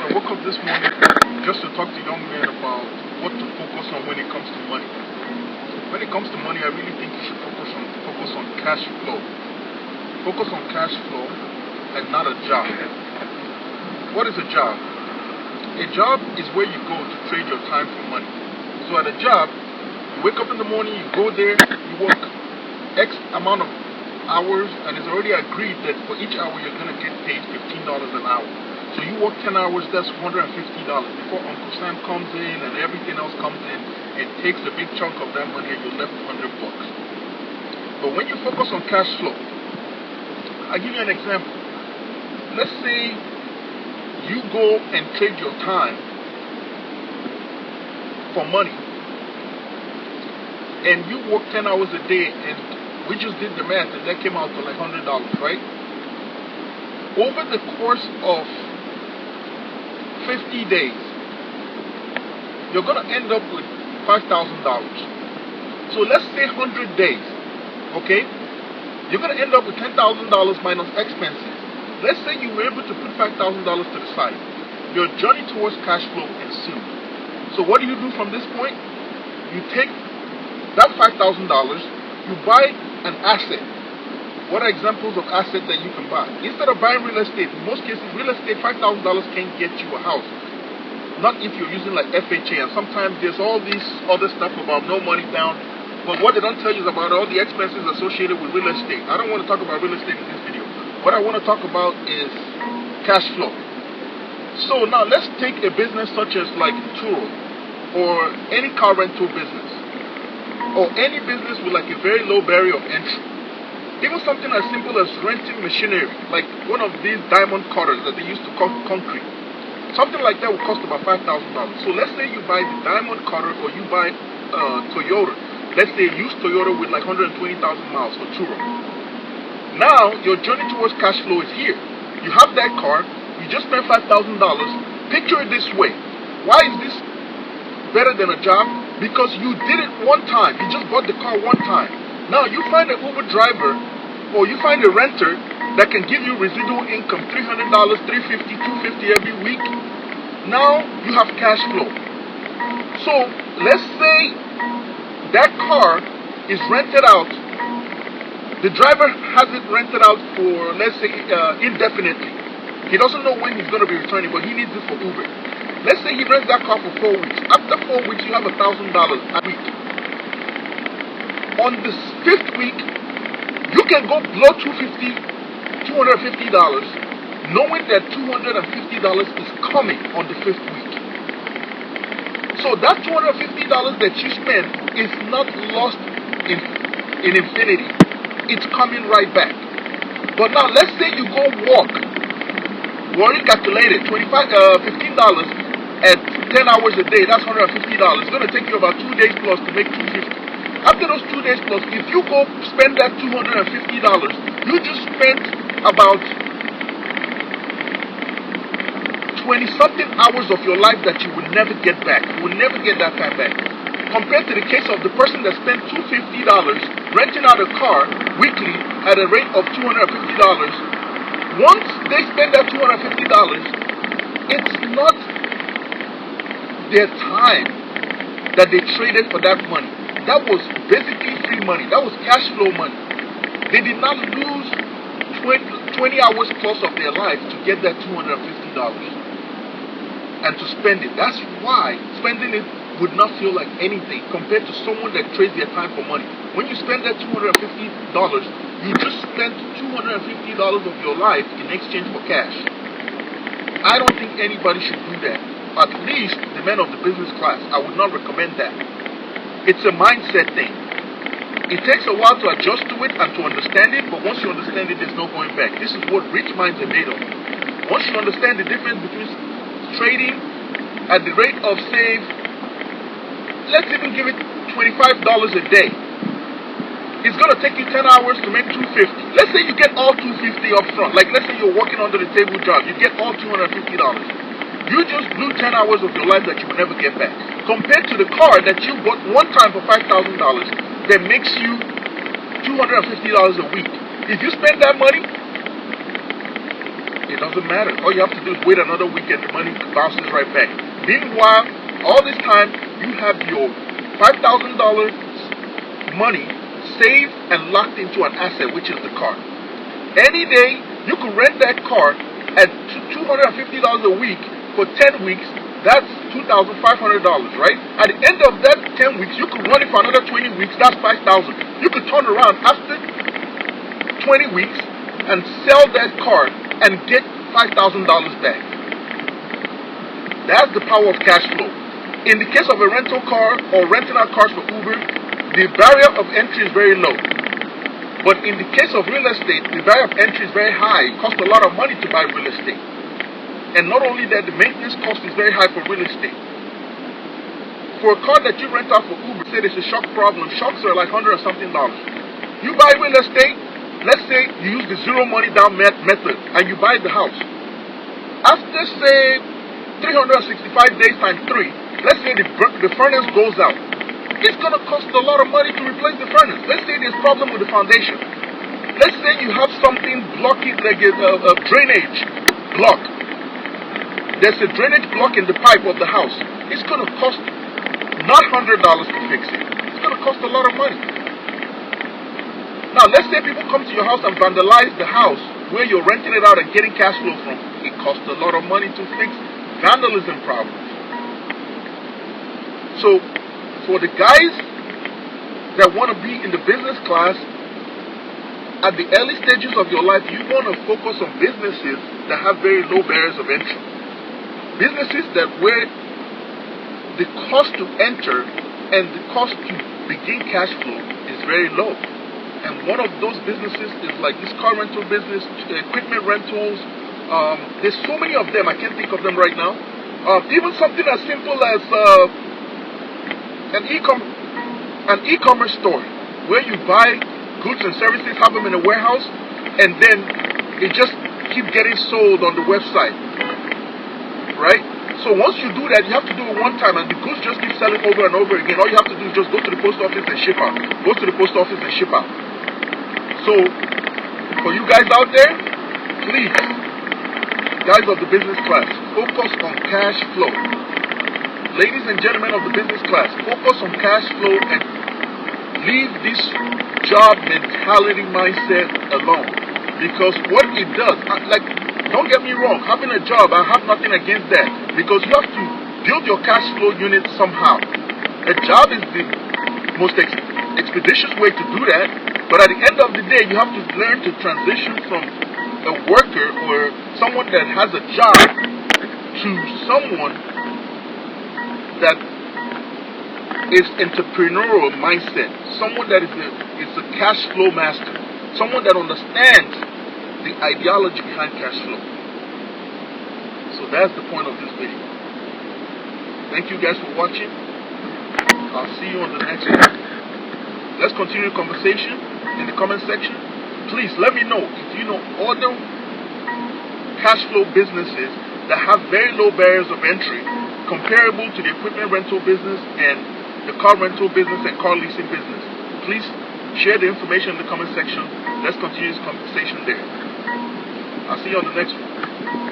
I woke up this morning just to talk to young men about what to focus on when it comes to money. When it comes to money, I really think you should focus on cash flow. Focus on cash flow and not a job. What is a job? A job is where you go to trade your time for money. So at a job, you wake up in the morning, you go there, you work X amount of hours, and it's already agreed that for each hour you're going to get paid $15 an hour. So you work 10 hours, that's $150 before Uncle Sam comes in and everything else comes in and takes a big chunk of that money and you're left with $100. But when you focus on cash flow, I'll give you an example. Let's say you go and trade your time for money and you work 10 hours a day, and we just did the math and that came out to like $100, right? Over the course of 50 days, you're going to end up with $5,000. So let's say 100 days, okay? You're going to end up with $10,000 minus expenses. Let's say you were able to put $5,000 to the side. Your journey towards cash flow ensued. So what do you do from this point? You take that $5,000, you buy an asset. What are examples of assets that you can buy? Instead of buying real estate, in most cases, real estate, $5,000 can't get you a house. Not if you're using like FHA, and sometimes there's all this other stuff about no money down. But what they don't tell you is about all the expenses associated with real estate. I don't want to talk about real estate in this video. What I want to talk about is cash flow. So now let's take a business such as like Turo, or any car rental business, or any business with like a very low barrier of entry. Even something as simple as renting machinery, like one of these diamond cutters that they used to cut concrete. Something like that will cost about $5,000. So let's say you buy the diamond cutter, or you buy Toyota. Let's say a used Toyota with like 120,000 miles for Turo. Now, your journey towards cash flow is here. You have that car, you just spent $5,000. Picture it this way. Why is this better than a job? Because you did it one time. You just bought the car one time. Now, you find an Uber driver, or you find a renter that can give you residual income, $300, $350, $250 every week. Now, you have cash flow. So, let's say that car is rented out. The driver has it rented out for, let's say, indefinitely. He doesn't know when he's going to be returning, but he needs it for Uber. Let's say he rents that car for 4 weeks. After 4 weeks, you have $1,000 a week. On the 5th week, you can go blow $250, knowing that $250 is coming on the 5th week. So that $250 that you spend is not lost in infinity. It's coming right back. But now let's say you go walk. We already calculated $15 at 10 hours a day. That's $150. It's going to take you about 2 days plus to make $250. After those 2 days plus, if you go spend that $250, you just spent about 20-something hours of your life that you will never get back. You will never get that time back. Compared to the case of the person that spent $250 renting out a car weekly at a rate of $250, once they spend that $250, it's not their time that they traded for that money. That was basically free money. That was cash flow money. They did not lose 20 hours plus of their life to get that $250 and to spend it. That's why spending it would not feel like anything compared to someone that trades their time for money. When you spend that $250, you just spent $250 of your life in exchange for cash. I don't think anybody should do that. At least the men of the business class. I would not recommend that. It's a mindset thing. It takes a while to adjust to it and to understand it, but once you understand it, there's no going back. This is what rich minds are made of. Once you understand the difference between trading at the rate of, say, let's even give it $25 a day. It's going to take you 10 hours to make $250. Let's say you get all $250 up front. Like, let's say you're working under the table job. You get all $250. You just blew 10 hours of your life that you will never get back. Compared to the car that you bought one time for $5,000 that makes you $250 a week. If you spend that money, it doesn't matter. All you have to do is wait another week and the money bounces right back. Meanwhile, all this time, you have your $5,000 money saved and locked into an asset, which is the car. Any day, you could rent that car at $250 a week for 10 weeks. That's $2,500, right? At the end of that 10 weeks, you could run it for another 20 weeks. That's $5,000. You could turn around after 20 weeks and sell that car and get $5,000 back. That's the power of cash flow. In the case of a rental car or renting out cars for Uber, the barrier of entry is very low. But in the case of real estate, the barrier of entry is very high. It costs a lot of money to buy real estate. And not only that, the maintenance cost is very high for real estate. For a car that you rent out for Uber, say there's a shock problem, shocks are like $100 or something. You buy real estate, let's say you use the zero money down method and you buy the house. After, say, 365 days times 3, let's say the furnace goes out. It's going to cost a lot of money to replace the furnace. Let's say there's a problem with the foundation. Let's say you have something blocking, like a drainage block. There's a drainage block in the pipe of the house. It's going to cost not $100 to fix it. It's going to cost a lot of money. Now, let's say people come to your house and vandalize the house where you're renting it out and getting cash flow from. It costs a lot of money to fix vandalism problems. So, for the guys that want to be in the business class, at the early stages of your life, you want to focus on businesses that have very low barriers of entry. Businesses that where the cost to enter and the cost to begin cash flow is very low. And one of those businesses is like this car rental business, equipment rentals. There's so many of them, I can't think of them right now. Even something as simple as an e-commerce store where you buy goods and services, have them in a warehouse, and then it just keep getting sold on the website, right? So once you do that, you have to do it one time, and the goods just keep selling over and over again. All you have to do is just go to the post office and ship out. Go to the post office and ship out. So for you guys out there, please, guys of the business class, focus on cash flow. Ladies and gentlemen of the business class, focus on cash flow and leave this job mentality mindset alone. Because what it does, don't get me wrong, having a job, I have nothing against that. Because you have to build your cash flow unit somehow. A job is the most expeditious way to do that. But at the end of the day, you have to learn to transition from a worker or someone that has a job to someone that is entrepreneurial mindset, someone that is a cash flow master, someone that understands the ideology behind cash flow. So that's the point of this video. Thank you guys for watching. I'll see you on the next one. Let's continue the conversation in the comment section. Please let me know if you know other cash flow businesses that have very low barriers of entry comparable to the equipment rental business and the car rental business and car leasing business. Please share the information in the comment section. Let's continue this conversation there. I'll see you on the next one.